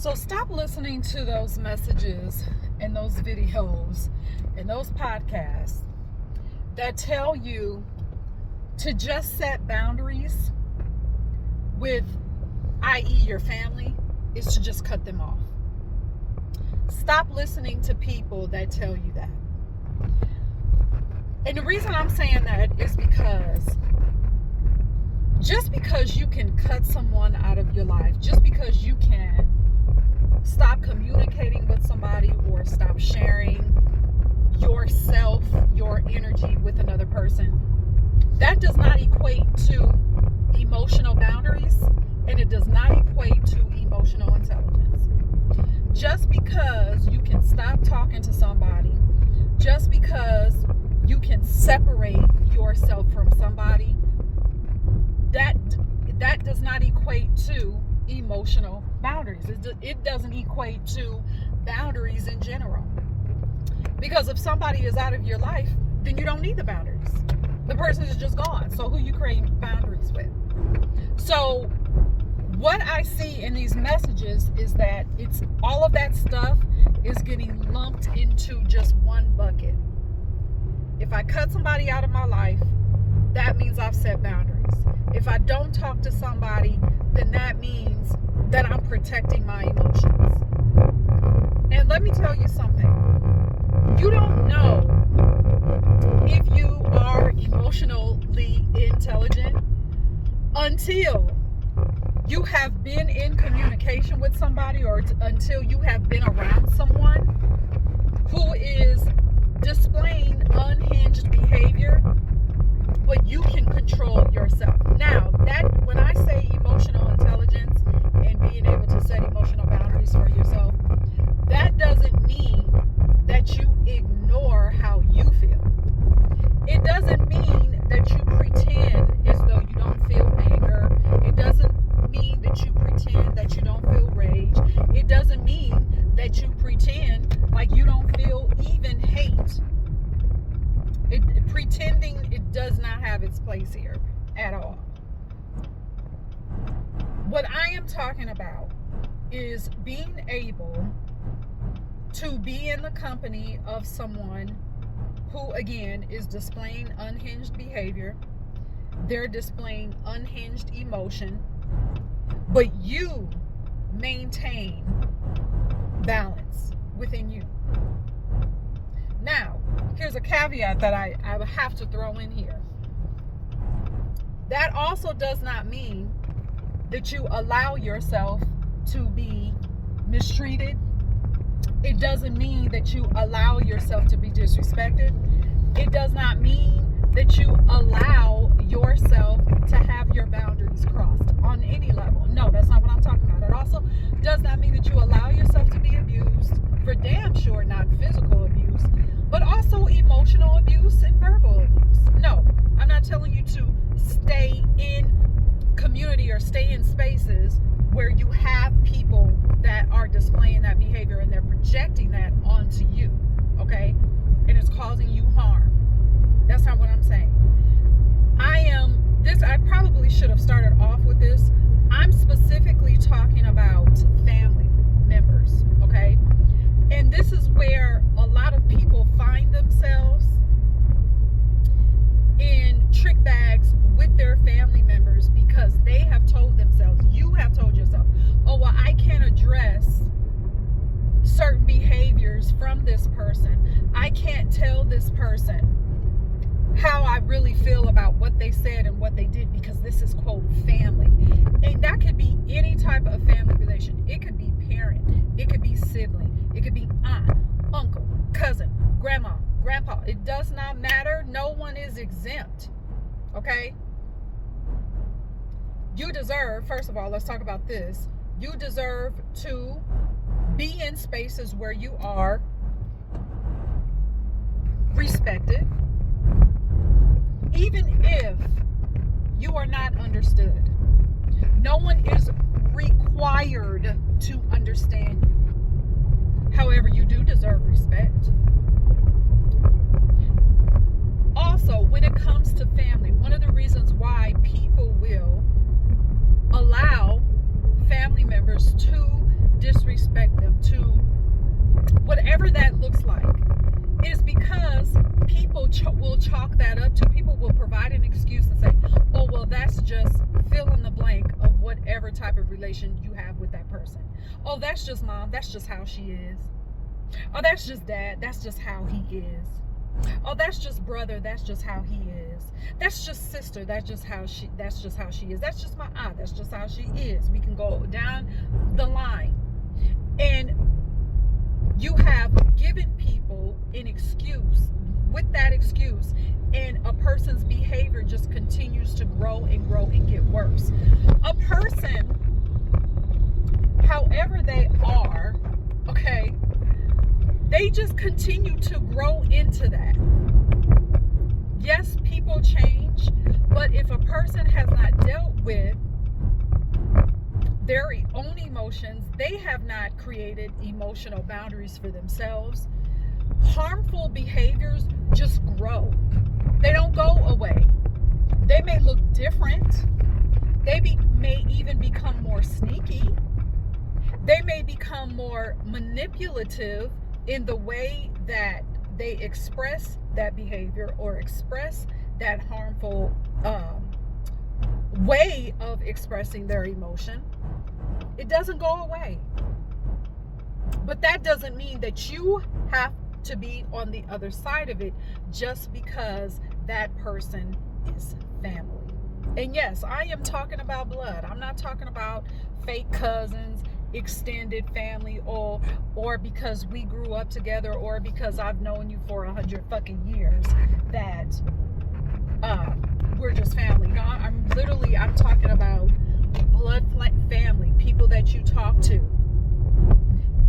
So stop listening to those messages and those videos and those podcasts that tell you to just set boundaries with, i.e., your family, is to just cut them off. Stop listening to people that tell you that. And the reason I'm saying that is because just because you can cut someone out of your life, just because you can stop communicating with somebody or stop sharing yourself, your energy with another person, that does not equate to emotional boundaries, and it does not equate to emotional intelligence. Just because you can stop talking to somebody, just because you can separate yourself from somebody, that does not equate to emotional boundaries. It doesn't equate to boundaries in general. Because if somebody is out of your life, then you don't need the boundaries. The person is just gone. So who you creating boundaries with? So what I see in these messages is that it's all of that stuff is getting lumped into just one bucket. If I cut somebody out of my life, that means I've set boundaries. If I don't talk to somebody, then that means that I'm protecting my emotions. And let me tell you something. You don't know if you are emotionally intelligent until you have been in communication with somebody, or until you have been around someone who is displaying unhinged behavior, but you can control yourself. Now, that when I say emotional intelligence and being able to set emotional boundaries for yourself, that doesn't mean that you ignore how you feel. It doesn't mean that you pretend as though you don't feel anger. It doesn't mean that you pretend that you don't feel rage. It doesn't mean that you pretend like you don't feel even hate. Pretending, it does not have its place here at all. What I am talking about is being able to be in the company of someone who, again, is displaying unhinged behavior. They're displaying unhinged emotion, but you maintain balance within you. Now, here's a caveat that I have to throw in here. That also does not mean that you allow yourself to be mistreated. It doesn't mean that you allow yourself to be disrespected. It does not mean that you allow yourself to have your boundaries crossed on any level. No, that's not what I'm talking about. It also does not mean that you allow yourself to be abused. For damn sure not physical abuse, but also emotional abuse and verbal abuse. No, I'm not telling you to stay in community or stay in spaces where you have people that are displaying that behavior and they're projecting that onto you, okay? And it's causing you harm. That's not what I'm saying. I probably should have started off with this. I'm specifically talking about family members, okay? And this is where a lot of people find themselves in trick bags with their family members because they have told themselves, you have told yourself, oh, well, I can't address certain behaviors from this person. I can't tell this person how I really feel about what they said and what they did because this is, quote, family. And that could be any type of family relation. It could be parent. It could be sibling. It could be aunt, uncle, cousin, grandma, grandpa. It does not matter. No one is exempt. Okay? You deserve, first of all, let's talk about this. You deserve to be in spaces where you are respected, even if you are not understood. No one is required to understand you. However, you do deserve respect. Also, when it comes to family, one of the reasons why people will allow family members to disrespect them, to whatever that looks like, is because people will chalk that up to, people will provide an excuse and say, oh, well, that's just fill in the blank of whatever type of relation you have with that person. Oh, that's just mom, that's just how she is. Oh, that's just dad, that's just how he is. Oh, that's just brother, that's just how he is. That's just sister, that's just how she is. That's just my aunt, that's just how she is. We can go down the line. And you have given people an excuse. With that excuse, and a person's behavior just continues to grow and get worse. A person, however they are, okay, they just continue to grow into that. Yes, people change, but if a person has not dealt with their own emotions, they have not created emotional boundaries for themselves, harmful behaviors just grow. They don't go away. They may look different. They may even become more sneaky. They may become more manipulative in the way that they express that behavior or express that harmful way of expressing their emotion. It doesn't go away. But that doesn't mean that you have to be on the other side of it just because that person is family. And yes, I am talking about blood. I'm not talking about fake cousins, extended family, or because we grew up together, or because I've known you for 100 fucking years that we're just family. No, I'm talking about blood family, people that you talk to.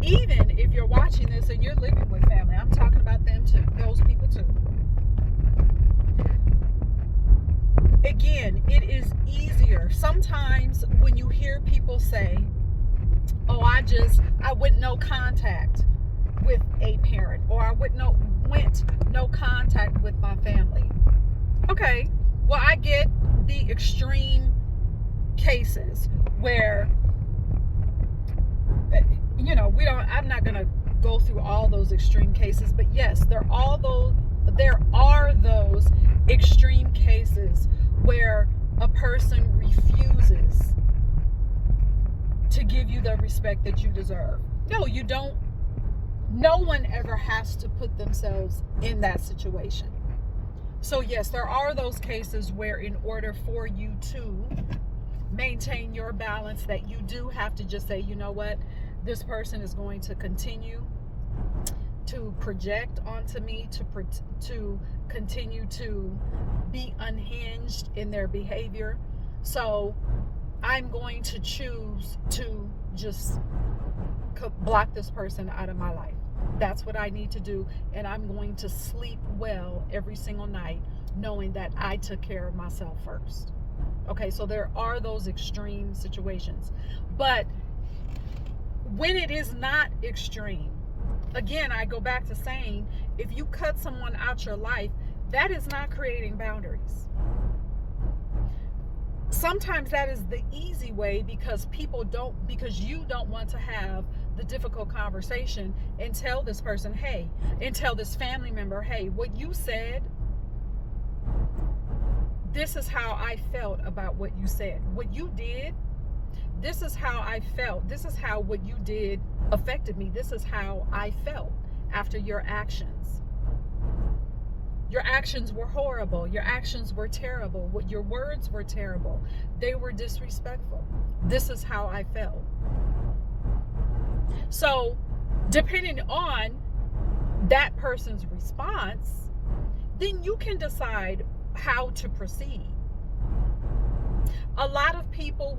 Even if you're watching this and you're living with family, I'm talking about them too, those people too. Again, it is easier sometimes when you hear people say, oh, I went no contact with a parent, or I went no contact with my family. Okay, well, I get the extreme cases where, I'm not going to go through all those extreme cases, but yes, there are those extreme cases where a person refuses to give you the respect that you deserve. No, you don't. No one ever has to put themselves in that situation. So yes, there are those cases where in order for you to maintain your balance, that you do have to just say, you know what, this person is going to continue to project onto me, to continue to be unhinged in their behavior. So I'm going to choose to just block this person out of my life. That's what I need to do. And I'm going to sleep well every single night, knowing that I took care of myself first. Okay, so there are those extreme situations. But when it is not extreme, again, I go back to saying, if you cut someone out your life, that is not creating boundaries. Sometimes that is the easy way because you don't want to have the difficult conversation and tell this person, hey, and tell this family member, hey, what you said, this is how I felt about what you said. What you did, this is how I felt. This is how what you did affected me. This is how I felt after your actions. Your actions were horrible. Your actions were terrible. Your words were terrible. They were disrespectful. This is how I felt. So, depending on that person's response, then you can decide how to proceed. A lot of people,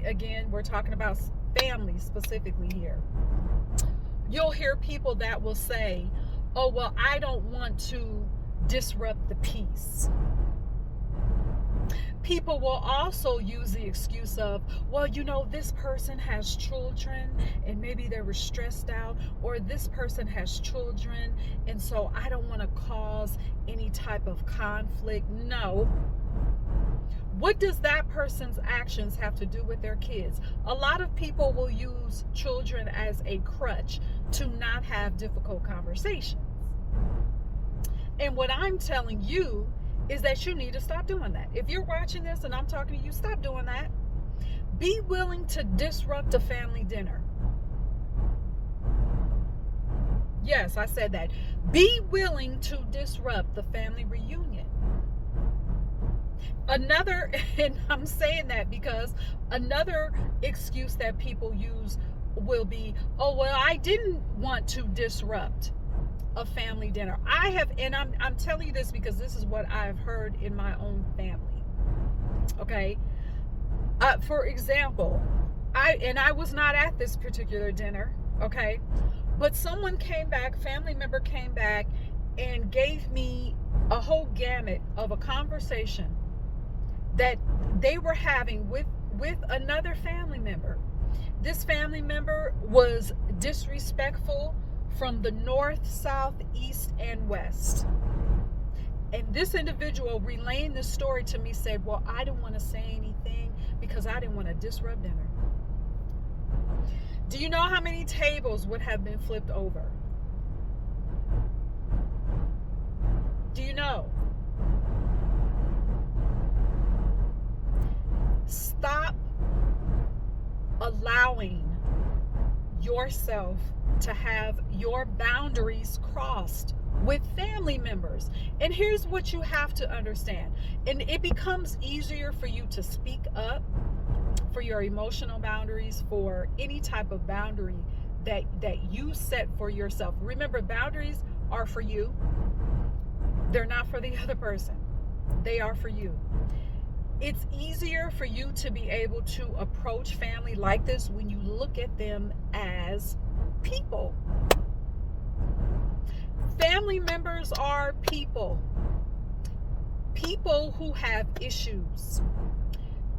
again, we're talking about family specifically here, you'll hear people that will say, oh, well, I don't want to disrupt the peace. People will also use the excuse of, well, this person has children and maybe they were stressed out, or this person has children and so I don't want to cause any type of conflict. No. What does that person's actions have to do with their kids? A lot of people will use children as a crutch to not have difficult conversations. And what I'm telling you is that you need to stop doing that. If you're watching this and I'm talking to you, stop doing that. Be willing to disrupt a family dinner. Yes, I said that. Be willing to disrupt the family reunion. Another, and I'm saying that because another excuse that people use will be, oh, well, I didn't want to disrupt a family dinner. I'm telling you this because this is what I've heard in my own family. Okay. For example, I was not at this particular dinner. Okay. But someone came back, family member came back and gave me a whole gamut of a conversation that they were having with another family member. This family member was disrespectful from the north, south, east, and west. And this individual relaying this story to me said, well, I didn't want to say anything because I didn't want to disrupt dinner. Do you know how many tables would have been flipped over? Do you know? Stop allowing yourself to have your boundaries crossed with family members. And here's what you have to understand. And it becomes easier for you to speak up for your emotional boundaries, for any type of boundary that you set for yourself. Remember, boundaries are for you. They're not for the other person. They are for you. It's easier for you to be able to approach family like this when you look at them as people. Family members are people. People who have issues.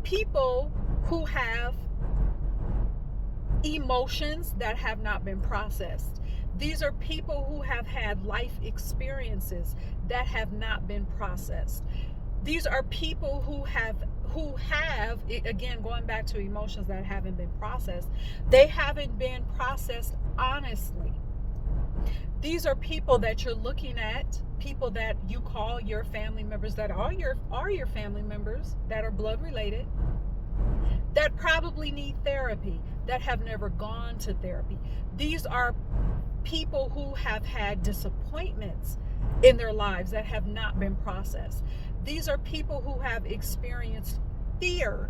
People who have emotions that have not been processed. These are people who have had life experiences that have not been processed. These are people who have, again, going back to emotions that haven't been processed, they haven't been processed honestly. These are people that you're looking at, people that you call your family members, that are your family members, that are blood related, that probably need therapy, that have never gone to therapy. These are people who have had disappointments in their lives that have not been processed. These are people who have experienced fear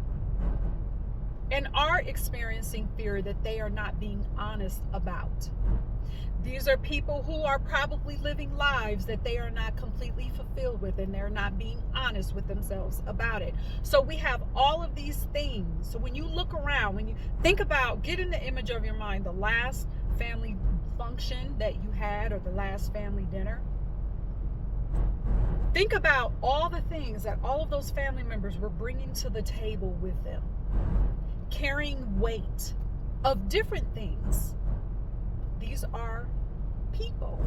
and are experiencing fear that they are not being honest about. These are people who are probably living lives that they are not completely fulfilled with, and they're not being honest with themselves about it. So we have all of these things. So when you look around, when you think about, get in the image of your mind, the last family function that you had, or the last family dinner. Think about all the things that all of those family members were bringing to the table with them, carrying weight of different things. These are people.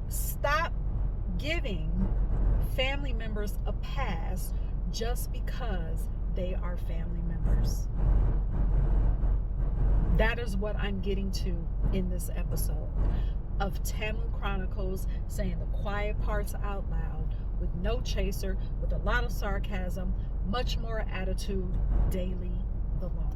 Stop giving family members a pass just because they are family members. That is what I'm getting to in this episode of Tamu Chronicles, saying the quiet parts out loud, with no chaser, with a lot of sarcasm, much more attitude, daily, the law.